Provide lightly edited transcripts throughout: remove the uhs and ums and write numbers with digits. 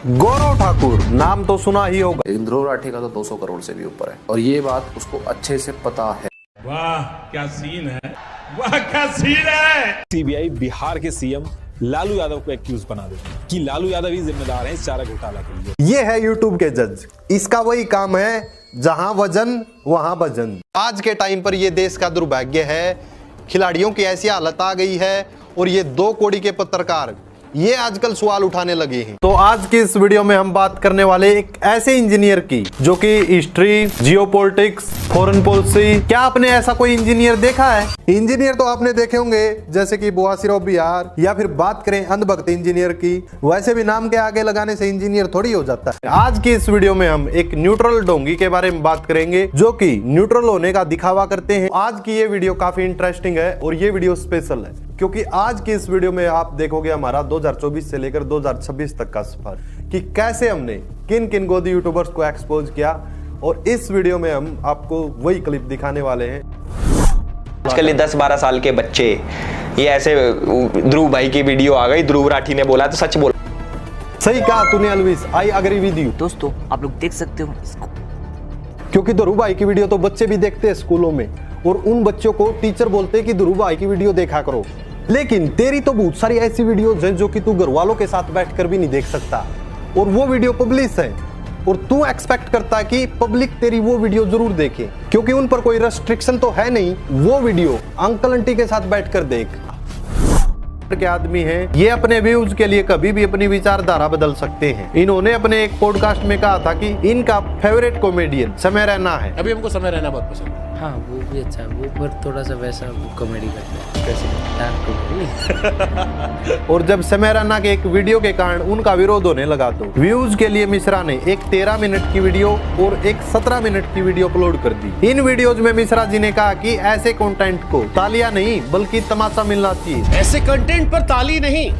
गौरव ठाकुर नाम तो सुना ही होगा। लेकिन ध्रुव राठी का तो 200 करोड़ से भी ऊपर है और ये बात उसको अच्छे से पता है। वाह क्या सीन है, वाह क्या सीन है। सीबीआई बिहार के सीएम लालू यादव को एक्यूज बना दे कि लालू यादव ही जिम्मेदार हैं इस चारा घोटाला के लिए। ये है यूट्यूब के जज, इसका वही काम है जहां वजन वहां भजन। आज के टाइम पर ये देश का दुर्भाग्य है, खिलाड़ियों की ऐसी हालत आ गई है और ये 2 कौड़ी के पत्रकार ये आजकल सवाल उठाने लगे हैं। तो आज की इस वीडियो में हम बात करने वाले एक ऐसे इंजीनियर की जो कि हिस्ट्री, जियोपॉलिटिक्स, फॉरेन पॉलिसी, क्या आपने ऐसा कोई इंजीनियर देखा है? इंजीनियर तो आपने देखे होंगे जैसे कि बुआसिर बिहार, या फिर बात करें अंधभक्त इंजीनियर की, वैसे भी नाम के आगे लगाने से इंजीनियर थोड़ी हो जाता है। आज की इस वीडियो में हम एक न्यूट्रल ढोंगी के बारे में बात करेंगे जो कि न्यूट्रल होने का दिखावा करते हैं। आज की ये वीडियो काफी इंटरेस्टिंग है और ये वीडियो स्पेशल है क्योंकि आज की इस वीडियो में आप देखोगे हमारा 2024 से लेकर 2026 तक का सफर कि कैसे हमने किन किन गोदी यूट्यूबर्स को एक्सपोज किया, और इस वीडियो में हम आपको वही क्लिप दिखाने वाले हैं। आजकल 10-12 साल के बच्चे ये ऐसे ध्रुव भाई की वीडियो आ गई, ध्रुव राठी ने बोला तो सच बोला। सही कहा तूने अलविस, आई एग्री विद यू। दोस्तों आप लोग देख सकते हो इसको, क्योंकि ध्रुव भाई की वीडियो तो बच्चे भी देखते हैं स्कूलों में और उन बच्चों को टीचर बोलते हैं कि ध्रुव भाई की वीडियो देखा करो। लेकिन तेरी तो बहुत सारी ऐसी वीडियोज हैं जो कि तू घर वालों के साथ बैठकर भी नहीं देख सकता और वो वीडियो पब्लिश है और तू एक्सपेक्ट करता है कि पब्लिक तेरी वो वीडियो जरूर देखे क्योंकि उन पर कोई रेस्ट्रिक्शन तो है नहीं। वो वीडियो अंकल आंटी के साथ बैठकर देख। के आदमी हैं, ये अपने व्यूज के लिए कभी भी अपनी विचारधारा बदल सकते हैं। इन्होंने अपने एक पॉडकास्ट में कहा था कि इनका फेवरेट कॉमेडियन समय रैना है। अभी हमको समय रहना बहुत पसंद है। हाँ वो भी अच्छा है, वो पर थोड़ा सा वैसा कॉमेडी करता है। कैसे? Dark comedy. और जब समय रैना के एक वीडियो के कारण उनका विरोध होने लगा तो व्यूज के लिए मिश्रा ने एक 13 मिनट की वीडियो और एक 17 मिनट की वीडियो अपलोड कर दी। इन वीडियोज में मिश्रा जी ने कहा कि ऐसे कंटेंट को तालियां नहीं बल्कि तमाचा मिलना चाहिए। ऐसे कंटेंट पर ताली नहीं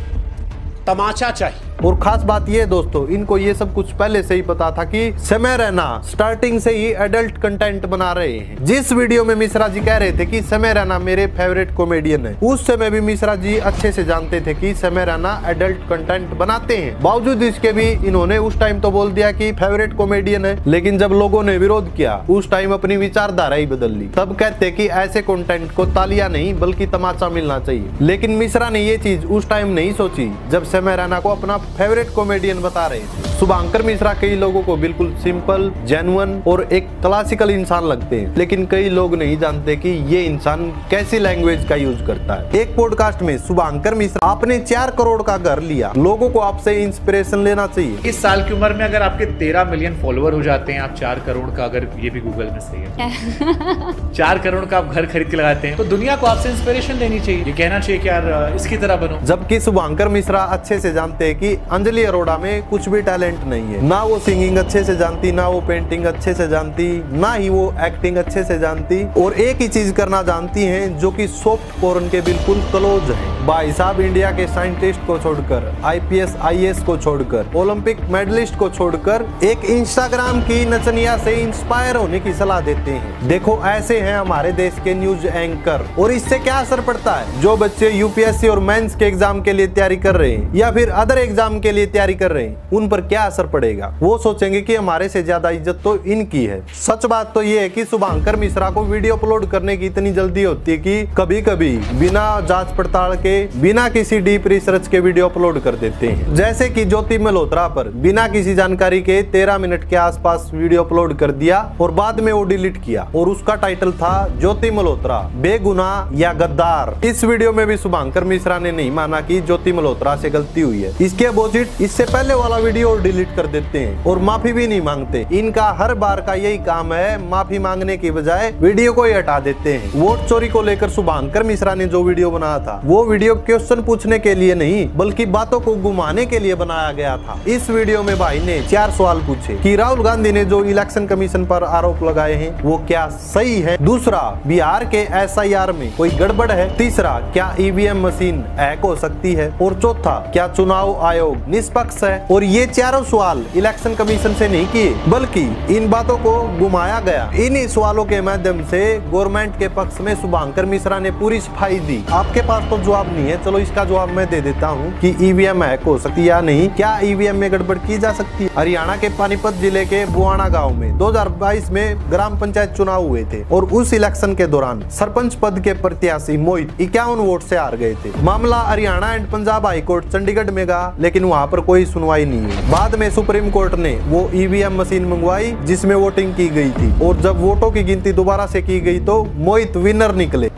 तमाचा चाहिए। और खास बात ये दोस्तों, इनको ये सब कुछ पहले से ही पता था कि समय रैना स्टार्टिंग से ही एडल्ट कंटेंट बना रहे हैं। जिस वीडियो में मिश्रा जी कह रहे थे कि समय रैना मेरे फेवरेट कॉमेडियन है, उस समय भी मिश्रा जी अच्छे से जानते थे कि समय रैना एडल्ट कंटेंट बनाते हैं। बावजूद इसके भी इन्होंने उस टाइम तो बोल दिया कि फेवरेट कॉमेडियन है, लेकिन जब लोगों ने विरोध किया उस टाइम अपनी विचारधारा ही बदल ली। तब कहते कि ऐसे कंटेंट को तालियां नहीं बल्कि तमाचा मिलना चाहिए। लेकिन मिश्रा ने ये चीज उस टाइम नहीं सोची जब समय रैना को अपना फेवरेट कॉमेडियन बता रहे थे। शुभांकर मिश्रा कई लोगों को बिल्कुल सिंपल, जेन्युइन और एक क्लासिकल इंसान लगते हैं, लेकिन कई लोग नहीं जानते कि ये इंसान कैसी लैंग्वेज का यूज करता है। एक पॉडकास्ट में शुभांकर मिश्रा आपने 4 करोड़ का घर लिया, लोगों को आपसे इंस्पिरेशन लेना चाहिए। इस साल की उम्र में अगर आपके 13 मिलियन फॉलोअर हो जाते हैं, आप 4 करोड़ का, अगर ये भी गूगल में सही है 4 करोड़ का आप घर खरीद के लगाते हैं तो दुनिया को आपसे इंस्पिरेशन लेनी चाहिए। ये कहना चाहिए कि यार इसकी तरह बनो। जबकि शुभांकर मिश्रा अच्छे से जानते हैं कि अंजलि अरोड़ा में कुछ भी टैलेंट नहीं है। ना वो सिंगिंग अच्छे से जानती, ना वो पेंटिंग अच्छे से जानती, ना ही वो एक्टिंग अच्छे से जानती, और एक ही चीज करना जानती हैं जो कि सॉफ्ट पोर्न के बिल्कुल क्लोज है। भाई साहब इंडिया के साइंटिस्ट को छोड़कर, IPS IAS को छोड़कर, ओलंपिक मेडलिस्ट को छोड़कर एक इंस्टाग्राम की नचनिया से इंस्पायर होने की सलाह देते हैं। देखो ऐसे हैं हमारे देश के न्यूज एंकर, और इससे क्या असर पड़ता है? जो बच्चे UPSC और मेंस के एग्जाम के लिए तैयारी कर रहे हैं या फिर अदर एग्जाम के लिए तैयारी कर रहे हैं, उन पर क्या असर पड़ेगा? वो सोचेंगे कि हमारे से ज्यादा इज्जत तो इनकी है। सच बात तो ये है कि शुभांकर मिश्रा को वीडियो अपलोड करने की इतनी जल्दी होती है कि कभी कभी बिना जांच पड़ताल के, बिना किसी डीप रिसर्च के वीडियो अपलोड कर देते हैं। जैसे कि ज्योति मल्होत्रा पर बिना किसी जानकारी के 13 मिनट के आसपास वीडियो अपलोड कर दिया और बाद में वो डिलीट किया, और उसका टाइटल था ज्योति मल्होत्रा बेगुनाह या गद्दार। इस वीडियो में भी शुभांकर मिश्रा ने नहीं माना कि ज्योति मल्होत्रा से गलती हुई है। इसके अपोजिट इससे पहले वाला वीडियो डिलीट कर देते हैं और माफी भी नहीं मांगते। इनका हर बार का यही काम है, माफी मांगने की बजाय वीडियो को ही हटा देते हैं। वोट चोरी को लेकर शुभांकर मिश्रा ने जो वीडियो बनाया था, वो वीडियो क्वेश्चन पूछने के लिए नहीं बल्कि बातों को घुमाने के लिए बनाया गया था। इस वीडियो में भाई ने 4 सवाल पूछे कि राहुल गांधी ने जो इलेक्शन कमीशन पर आरोप लगाए हैं वो क्या सही है? दूसरा, बिहार के SIR में कोई गड़बड़ है? तीसरा, क्या EVM मशीन हैक हो सकती है? और चौथा, क्या चुनाव आयोग प्रयोग निष्पक्ष है। और ये चारों सवाल इलेक्शन कमीशन से नहीं किए, बल्कि इन बातों को घुमाया गया। इन्हीं सवालों के माध्यम से गवर्नमेंट के पक्ष में शुभांकर मिश्रा ने पूरी सफाई दी। आपके पास तो जवाब नहीं है, चलो इसका जवाब मैं दे देता हूँ कि ईवीएम हैक हो सकती है या नहीं, क्या ईवीएम में गड़बड़ की जा सकती है। हरियाणा के पानीपत जिले के बुआना गाँव में 2022 में ग्राम पंचायत चुनाव हुए थे और उस इलेक्शन के दौरान सरपंच पद के प्रत्याशी मोहित 51 वोट से हार गए थे। मामला हरियाणा एंड पंजाब हाईकोर्ट चंडीगढ़ में गया, लेकिन वहां पर कोई सुनवाई नहीं हुई। बाद में सुप्रीम कोर्ट ने वो ईवीएम मशीन मंगवाई जिसमें वोटिंग की गई थी, और जब वोटों की गिनती दोबारा से की गई तो मोहित विनर निकले।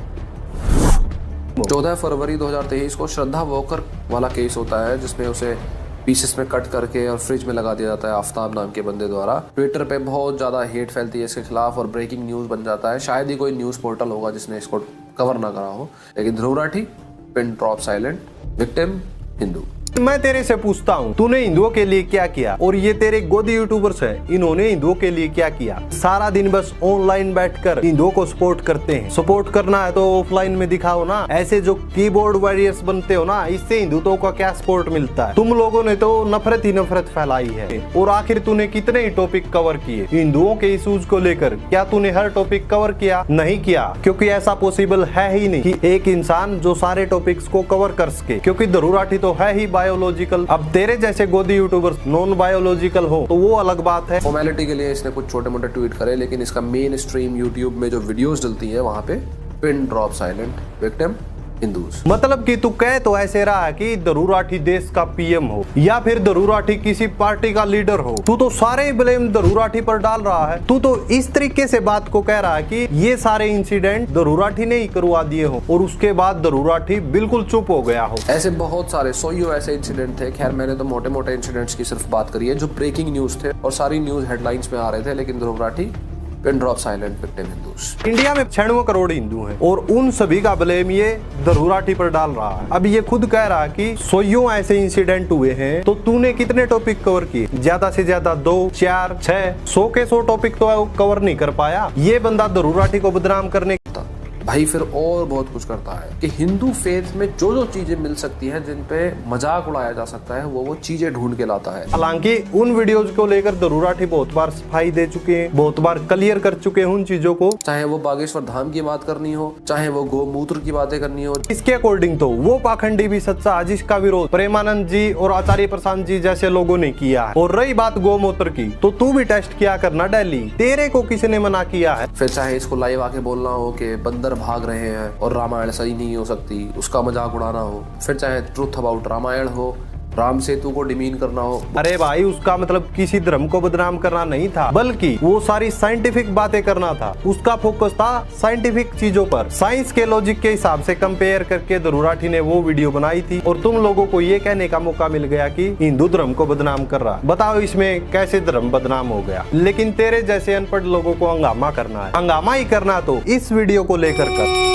14 फरवरी 2023 को श्रद्धा वॉकर वाला केस होता है, जिसमें उसे पीसेस में कट करके और फ्रिज में लगा दिया जाता है आफ्ताब नाम के बंदे द्वारा। ट्विटर पे बहुत ज़्यादा हेट फैलती है इसके खिलाफ और ब्रेकिंग न्यूज़ बन जाता है। शायद ही कोई न्यूज़ पोर्टल होगा जिसने इसको कवर ना करा हो, लेकिन Dhruv Rathee pin drop silent, victim Hindu. मैं तेरे से पूछता हूँ, तूने हिंदुओं के लिए क्या किया? और ये तेरे गोदी यूट्यूबर्स हैं, इन्होंने हिंदुओं के लिए क्या किया? सारा दिन बस ऑनलाइन बैठकर हिंदुओं को सपोर्ट करते हैं। सपोर्ट करना है तो ऑफलाइन में दिखाओ ना। ऐसे जो कीबोर्ड वॉरियर्स बनते हो ना, इससे हिंदुत्व का क्या सपोर्ट मिलता है? तुम लोगों ने तो नफरत ही नफरत फैलाई है। और आखिर तूने कितने ही टॉपिक कवर किए हिंदुओं के इश्यूज को लेकर? क्या तूने हर टॉपिक कवर किया? नहीं किया, क्योंकि ऐसा पॉसिबल है ही नहीं कि एक इंसान जो सारे टॉपिक्स को कवर कर सके, क्योंकि ध्रुव राठी तो है ही बायोलॉजिकल। अब तेरे जैसे गोदी यूट्यूबर्स नॉन बायोलॉजिकल हो तो वो अलग बात है। फॉर्मेलिटी के लिए इसने कुछ छोटे मोटे ट्वीट करे, लेकिन इसका मेन स्ट्रीम यूट्यूब में जो वीडियोस डलती है वहां पे pin drop silent, victim Hindus. मतलब कि तू कह तो ऐसे रहा है कि ध्रुव राठी देश का पीएम हो या फिर ध्रुव राठी किसी पार्टी का लीडर हो। तू तो सारे ही ब्लेम ध्रुव राठी पर डाल रहा है। तू तो इस तरीके से बात को कह रहा है कि ये सारे इंसिडेंट ध्रुव राठी ने ही करवा दिए हो, और उसके बाद ध्रुव राठी बिल्कुल चुप हो गया हो। ऐसे बहुत सारे सोइयो ऐसे इंसिडेंट थे। खैर, मैंने तो मोटे मोटे इंसिडेंट्स की सिर्फ बात करी है जो ब्रेकिंग न्यूज थे और सारी न्यूज हेडलाइंस में आ रहे थे, लेकिन Dhruv Rathee pin drop silent, victim Hindus. India में 96 करोड़ हिंदू हैं और उन सभी का ब्लेम ये ध्रुव राठी पर डाल रहा है। अब ये खुद कह रहा है कि सोइयों ऐसे इंसिडेंट हुए हैं, तो तूने कितने टॉपिक कवर किए? ज्यादा से ज्यादा 2, 4, 6, 100 के 100 टॉपिक तो कवर नहीं कर पाया। ये बंदा ध्रुव राठी को बदनाम करने भाई फिर और बहुत कुछ करता है कि हिंदू फेथ में जो जो चीजें मिल सकती हैं जिन पे मजाक उड़ाया जा सकता है वो चीजें ढूंढ के लाता है। हालांकि उन वीडियोज को लेकर ध्रुव राठी बहुत बार सफाई दे चुके हैं, बहुत बार क्लियर कर चुके हैं उन चीजों को। चाहे वो बागेश्वर धाम की बात करनी हो, चाहे वो गोमूत्र की बातें करनी हो। इसके अकॉर्डिंग तो वो पाखंडी भी सच्चा जिसका विरोध प्रेमानंद जी और आचार्य प्रशांत जी जैसे लोगों ने किया है। और रही बात गोमूत्र की, तो तू भी टेस्ट किया करना डेली, तेरे को किसने मना किया है? फिर चाहे इसको लाइव आके बोलना हो कि बंदर भाग रहे हैं और रामायण सही नहीं हो सकती, उसका मजाक उड़ाना हो। फिर चाहे ट्रुथ अबाउट रामायण हो, राम सेतु को डिमीन करना हो। अरे भाई, उसका मतलब किसी धर्म को बदनाम करना नहीं था, बल्कि वो सारी साइंटिफिक बातें करना था। उसका फोकस था साइंटिफिक चीजों पर। साइंस के लॉजिक के हिसाब से कंपेयर करके ध्रुव राठी ने वो वीडियो बनाई थी, और तुम लोगों को ये कहने का मौका मिल गया कि हिंदू धर्म को बदनाम कर रहा। बताओ इसमें कैसे धर्म बदनाम हो गया? लेकिन तेरे जैसे अनपढ़ लोगों को हंगामा करना है। हंगामा ही करना तो इस वीडियो को लेकर कर।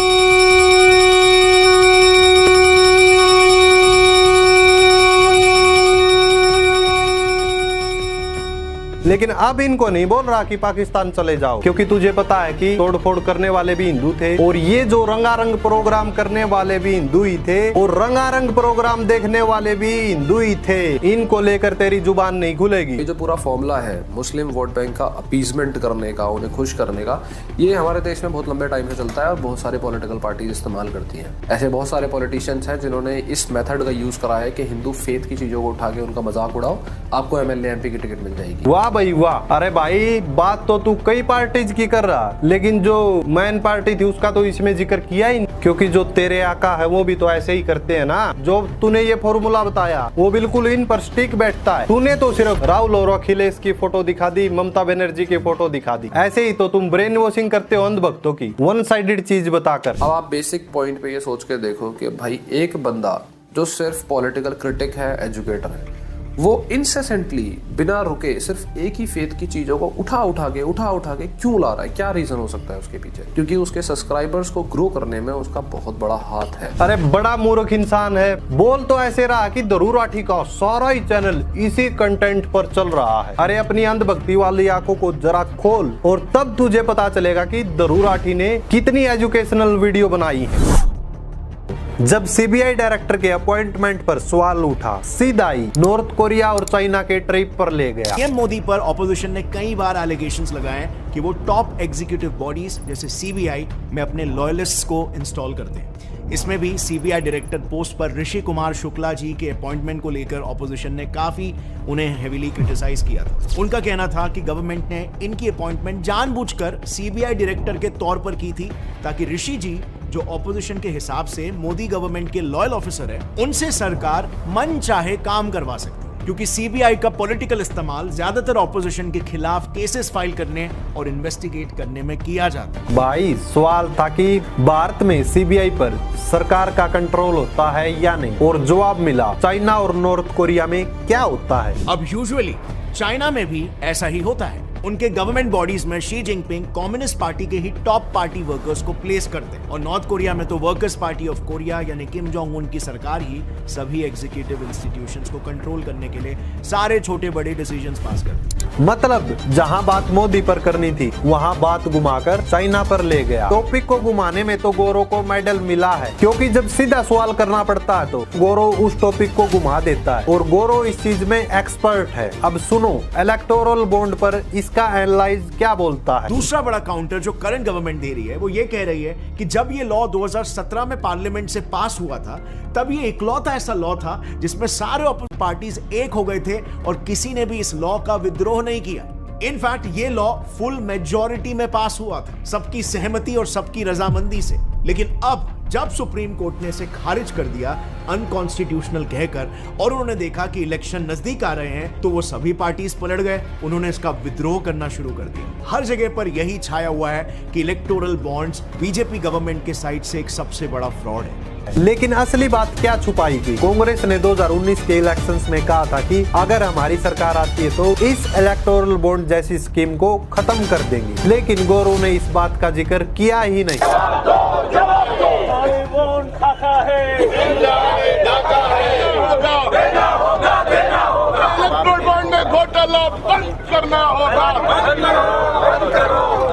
लेकिन अब इनको नहीं बोल रहा कि पाकिस्तान चले जाओ, क्योंकि तुझे पता है कि तोड़फोड़ करने वाले भी हिंदू थे, और ये जो रंगारंग प्रोग्राम करने वाले भी हिंदू ही थे, और रंगारंग प्रोग्राम देखने वाले भी हिंदू ही थे। इनको लेकर तेरी जुबान नहीं खुलेगी। ये जो पूरा फॉर्मूला है मुस्लिम वोट बैंक का अपीजमेंट करने का, उन्हें खुश करने का, ये हमारे देश में बहुत लंबे टाइम से चलता है और बहुत सारे पॉलिटिकल पार्टीज इस्तेमाल करती हैं। ऐसे बहुत सारे पॉलिटिशियंस हैं जिन्होंने इस मेथड का यूज करा है कि हिंदू फेथ की चीजों को उठा के उनका मजाक उड़ाओ, आपको एमएलए एमपी की टिकट मिल जाएगी। वाह भाई वाह। अरे भाई, बात तो तू कई पार्टीज की कर रहा, लेकिन जो मेन पार्टी थी उसका तो इसमें जिक्र किया ही नहीं, क्योंकि जो तेरे आका है वो भी तो ऐसे ही करते हैं ना। जो तूने ये फॉर्मूला बताया वो बिल्कुल इन पर स्टिक बैठता है। तूने तो सिर्फ राहुल और अखिलेश की फोटो दिखा दी, ममता बनर्जी की फोटो दिखा दी। ऐसे ही तो तुम ब्रेन वॉशिंग करते हो अंधभक्तों की, वन साइडेड चीज बताकर। अब आप बेसिक पॉइंट पे ये सोच के देखो कि भाई एक बंदा जो सिर्फ पॉलिटिकल क्रिटिक है, एजुकेटर है, वो इंसेसेंटली बिना रुके सिर्फ एक ही फेथ की चीजों को उठा उठा के क्यों ला रहा है? क्या रीजन हो सकता है उसके पीछे? क्योंकि उसके सब्सक्राइबर्स को ग्रो करने में उसका बहुत बड़ा हाथ है। अरे बड़ा मूर्ख इंसान है। बोल तो ऐसे रहा कि ध्रुव राठी का सारा ही चैनल इसी कंटेंट पर चल रहा है। अरे अपनी अंधभक्ति वाली आंखों को जरा खोल, और तब तुझे पता चलेगा कि ध्रुव राठी ने कितनी एजुकेशनल वीडियो बनाई है। जब सीबीआई डायरेक्टर के अपॉइंटमेंट पर सवाल उठा, सीधा ही नॉर्थ कोरिया और चाइना के ट्रिप पर ले गया। पीएम मोदी पर ऑपोजिशन ने कई बार एलिगेशंस लगाए कि वो टॉप एग्जीक्यूटिव बॉडीज जैसे सीबीआई में अपने लॉयलिस्ट्स को इंस्टॉल करते हैं। इसमें भी सीबीआई डायरेक्टर पोस्ट पर ऋषि कुमार शुक्ला जी के अपॉइंटमेंट को लेकर ऑपोजिशन ने काफी उन्हें हेवीली क्रिटिसाइज किया था। उनका कहना था कि गवर्नमेंट ने इनकी अपॉइंटमेंट जानबूझकर सीबीआई डायरेक्टर के तौर पर की थी ताकि ऋषि जी, जो ऑपोजिशन के हिसाब से मोदी गवर्नमेंट के लॉयल ऑफिसर है, उनसे सरकार मन चाहे काम करवा सकती, क्योंकि सीबीआई का पॉलिटिकल इस्तेमाल ज्यादातर ऑपोजिशन के खिलाफ केसेस फाइल करने और इन्वेस्टिगेट करने में किया जाता है। भाई सवाल था कि भारत में सीबीआई पर सरकार का कंट्रोल होता है या नहीं, और जवाब मिला चाइना और नॉर्थ कोरिया में क्या होता है। अब यूजुअली चाइना में भी ऐसा ही होता है। उनके गवर्नमेंट बॉडीज में शी जिनपिंग कम्युनिस्ट पार्टी के ही टॉप पार्टी वर्कर्स को प्लेस करते हैं, और नॉर्थ कोरिया में तो वर्कर्स पार्टी ऑफ कोरिया यानी किम जोंग उन की सरकार ही सभी एग्जीक्यूटिव इंस्टीट्यूशंस को कंट्रोल करने के लिए सारे छोटे बड़े डिसीजंस पास करते हैं। मतलब जहां बात मोदी पर करनी थी वहां बात घुमाकर चाइना पर ले गया। टॉपिक को घुमाने में तो गौरव को मेडल मिला है, क्योंकि जब सीधा सवाल करना पड़ता है तो गौरव उस टॉपिक को घुमा देता है, और गौरव इस चीज में एक्सपर्ट है। अब सुनो इलेक्टोरल बॉन्ड पर इसका एनालाइज क्या बोलता है। दूसरा बड़ा काउंटर जो करंट गवर्नमेंट दे रही है वो ये कह रही है कि जब ये लॉ 2017 में पार्लियामेंट से पास हुआ था, तब ये इकलौता ऐसा लॉ था जिसमें सारे अपोजिशन पार्टीज एक हो गए थे और किसी ने भी इस लॉ का विद्रोह नहीं किया। इनफैक्ट ये लॉ फुल मेजॉरिटी में पास हुआ था, सबकी सहमति और सबकी रजामंदी से। लेकिन अब जब सुप्रीम कोर्ट ने इसे खारिज कर दिया अनकॉन्स्टिट्यूशनल कहकर, और उन्होंने देखा कि इलेक्शन नजदीक आ रहे हैं, तो वो सभी पार्टीज पलट गए, उन्होंने इसका विद्रोह करना शुरू कर दिया। हर जगह पर यही छाया हुआ है कि इलेक्टोरल बॉन्ड्स बीजेपी गवर्नमेंट के साइड से एक सबसे बड़ा फ्रॉड है। लेकिन असली बात क्या छुपाई गई। कांग्रेस ने 2019 के इलेक्शंस में कहा था कि अगर हमारी सरकार आती है तो इस इलेक्टोरल बॉन्ड जैसी स्कीम को खत्म कर देंगे, लेकिन गौरव ने इस बात का जिक्र किया ही नहीं। इलेक्टोरल बॉन्ड में घोटाला बंद करना होगा।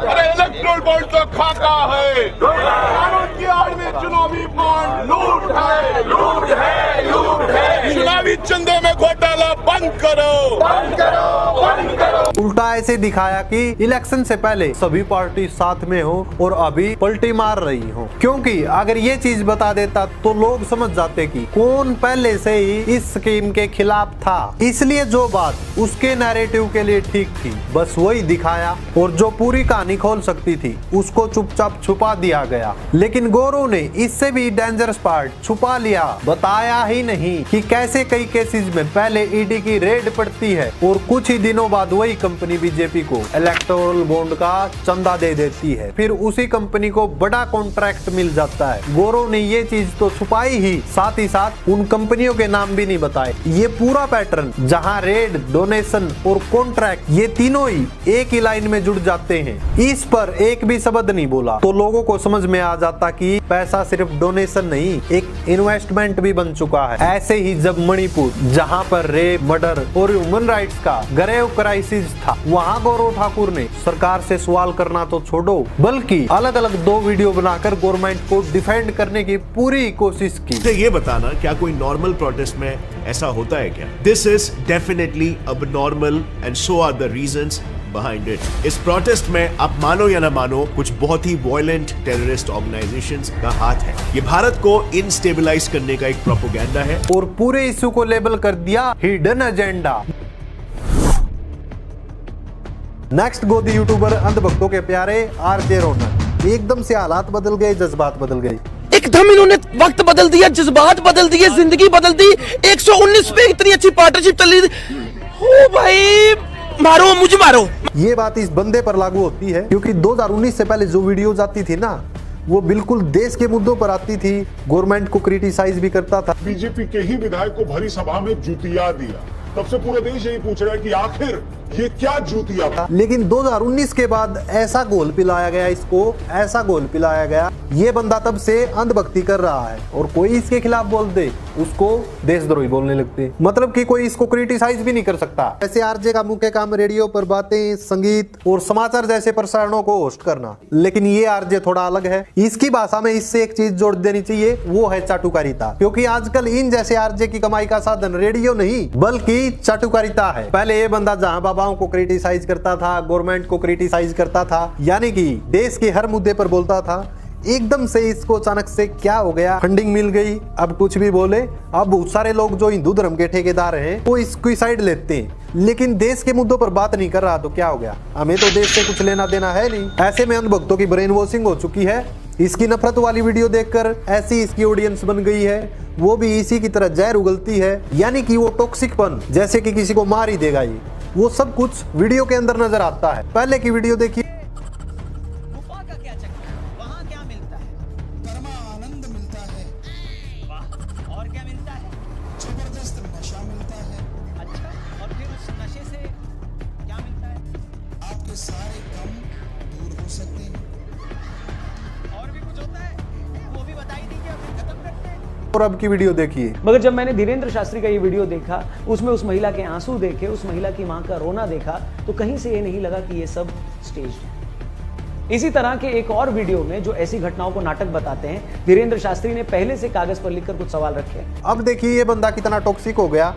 अरे इलेक्टोरल बॉन्ड तो खाका है, कानून की आड़ में चुनावी बॉन्ड लूट है, लूट है, लूट है। चुनावी चंदे में घोटाला बंद करो, बंद करो, बंद करो। उल्टा ऐसे दिखाया कि इलेक्शन से पहले सभी पार्टी साथ में हो और अभी पलटी मार रही हो, क्योंकि अगर ये चीज बता देता तो लोग समझ जाते कि कौन पहले से ही इस स्कीम के खिलाफ था। इसलिए जो बात उसके नैरेटिव के लिए ठीक थी बस वही दिखाया, और जो पूरी कहानी खोल सकती थी उसको चुपचाप छुपा दिया गया। लेकिन गौरव ने इससे भी डेंजरस पार्ट छुपा लिया, बताया ही नहीं कि कैसे कई केसेस में पहले ईडी की रेड पड़ती है और कुछ ही दिनों बाद वही कंपनी बीजेपी को इलेक्टोरल बॉन्ड का चंदा दे देती है, फिर उसी कंपनी को बड़ा कॉन्ट्रैक्ट मिल जाता है। गौरव ने ये चीज तो छुपाई ही साथ उन कंपनियों के नाम भी नहीं बताए। ये पूरा पैटर्न जहां रेड, डोनेशन और कॉन्ट्रैक्ट ये तीनों ही एक ही लाइन में जुड़ जाते हैं, इस पर एक भी शब्द नहीं बोला तो लोगों को समझ में आ जाता कि पैसा सिर्फ डोनेशन नहीं एक इन्वेस्टमेंट भी बन चुका है। ऐसे ही जब मणिपुर जहां पर रेप, मर्डर और ह्यूमन राइट्स का ग्रेव क्राइसिस था, वहां गौरव ठाकुर ने सरकार से सवाल करना तो छोड़ो बल्कि अलग अलग 2 वीडियो बनाकर गवर्नमेंट को डिफेंड करने की पूरी कोशिश की। तो ये बताना क्या कोई नॉर्मल प्रोटेस्ट में ऐसा होता है क्या? This is definitely abnormal and so are the reasons behind it. इस प्रोटेस्ट में आप मानो या ना मानो कुछ बहुत ही वायलेंट टेररिस्ट ऑर्गेनाइजेशंस का हाथ है। ये भारत को इनस्टेबलाइज करने का एक प्रोपेगेंडा है और पूरे इश्यू को लेबल कर दिया हिडन एजेंडा। नेक्स्ट गोदी यूट्यूबर अंधभक्तों के प्यारे आरजे रौनक। एकदम से हालात बदल गए, जज्बात बदल गए, एकदम इन्होंने वक्त बदल दिया, जज्बात बदल दिए, जिंदगी बदल दी। 119 पे इतनी अच्छी पार्टनरशिप चल रही थी। ओ भाई मारो मुझे मारो। ये बात इस बंदे पर लागू होती है क्योंकि 2019 से पहले जो वीडियोज आती थी ना वो बिल्कुल देश के मुद्दों पर आती थी, गवर्नमेंट को क्रिटिसाइज भी करता था। बीजेपी के ही विधायक को भरी सभा में जूतिया दिया। तब से पूरा देश यही पूछ रहा है कि आखिर ये क्या जूतिया था। लेकिन 2019 के बाद ऐसा घोल पिलाया गया इसको, ऐसा घोल पिलाया गया, ये बंदा तब से अंधभक्ति कर रहा है और कोई इसके खिलाफ बोल दे उसको देशद्रोही बोलने लगते, मतलब कि कोई इसको क्रिटिसाइज भी नहीं कर सकता। ऐसे आरजे का मुख्य काम रेडियो पर बातें, संगीत और समाचार जैसे प्रसारणों को होस्ट करना, लेकिन ये आरजे थोड़ा अलग है। इसकी भाषा में इससे एक चीज जोड़ देनी चाहिए, वो है चाटुकारिता, क्योंकि आजकल इन जैसे आरजे की कमाई का साधन रेडियो नहीं बल्कि चाटुकारिता है। पहले ये बंदा जहां बाबाओं को क्रिटिसाइज करता था, गवर्नमेंट को क्रिटिसाइज करता था, यानी कि देश के हर मुद्दे पर बोलता था, एकदम से इसको अचानक से क्या हो गया, फंडिंग मिल गई, अब कुछ भी बोले। अब बहुत सारे लोग जो हिंदू धर्म के ठेकेदार हैं वो इसकी साइड लेते हैं, लेकिन देश के मुद्दों पर बात नहीं कर रहा तो क्या हो गया, हमें तो देश से कुछ लेना देना है नहीं। ऐसे में अंधभक्तों की ब्रेन वॉशिंग हो चुकी है। इसकी नफरत वाली वीडियो देखकर ऐसी इसकी ऑडियंस बन गई है, वो भी इसी की तरह जहर उगलती है, यानी कि वो टॉक्सिकपन, जैसे कि किसी को मार ही देगा ये, वो सब कुछ वीडियो के अंदर नजर आता है। पहले की वीडियो देखिए। गुफा का क्या चक्कर, वहाँ क्या मिलता है? परमानंद मिलता है। वाह, और क्या मिलता है? जबरदस्त नशा मिलता है। अच्छा, और फिर उस नशे से क्या मिलता है? आपके सारे गम दूर हो सकते हैं। और भी कुछ होता है, वो भी बताई दीजिए, फिर खत्म करते हैं। और अब की वीडियो देखिए। मगर जब मैंने धीरेन्द्र शास्त्री का ये वीडियो देखा, उसमें उस महिला के आंसू देखे, उस महिला की मां का रोना देखा, तो कहीं से ये नहीं लगा कि ये सब स्टेज है। इसी तरह के एक और वीडियो में जो ऐसी घटनाओं को नाटक बताते हैं, धीरेन्द्र शास्त्री ने पहले से कागज पर लिखकर कुछ सवाल रखे। अब देखिए ये बंदा कितना टॉक्सिक हो गया,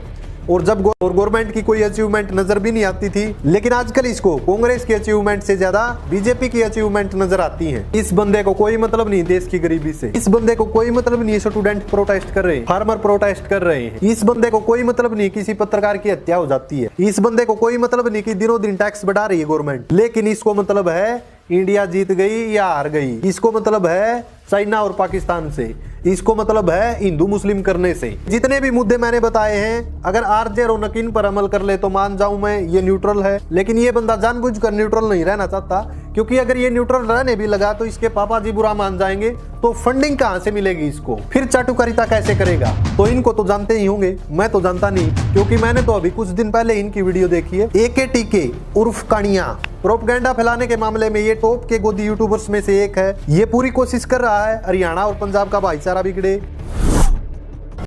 और जब गवर्नमेंट की कोई अचीवमेंट नजर भी नहीं आती थी, लेकिन आजकल इसको कांग्रेस की अचीवमेंट से ज्यादा बीजेपी की अचीवमेंट नजर आती है। इस बंदे को कोई मतलब नहीं देश की गरीबी से, इस बंदे को कोई मतलब नहीं स्टूडेंट प्रोटेस्ट कर रहे हैं, फार्मर प्रोटेस्ट कर रहे हैं, इस बंदे को कोई मतलब नहीं किसी पत्रकार की हत्या हो जाती है, इस बंदे को कोई मतलब नहीं कि दिनों दिन टैक्स बढ़ा रही है गवर्नमेंट, लेकिन इसको मतलब है इंडिया जीत गई या हार गई, इसको मतलब है चाइना और पाकिस्तान से, इसको मतलब है हिंदू मुस्लिम करने से। जितने भी मुद्दे मैंने बताए हैं, अगर आरजे रौनक इन पर अमल कर ले तो मान जाऊं मैं ये न्यूट्रल है, लेकिन ये बंदा जानबूझकर न्यूट्रल नहीं रहना चाहता, क्योंकि अगर ये न्यूट्रल रहने भी लगा तो इसके पापा जी बुरा मान जाएंगे, तो फंडिंग कहां से मिलेगी इसको, फिर चाटुकारिता कैसे करेगा। तो इनको तो जानते ही होंगे, मैं तो जानता नहीं, क्योंकि मैंने तो अभी कुछ दिन पहले इनकी वीडियो देखी है। AKTK उर्फ कानिया प्रोपगेंडा फैलाने के मामले में ये टॉप के गोदी यूट्यूबर्स में से एक है। ये पूरी कोशिश कर रहा है हरियाणा और पंजाब का भाईचारा बिगड़े,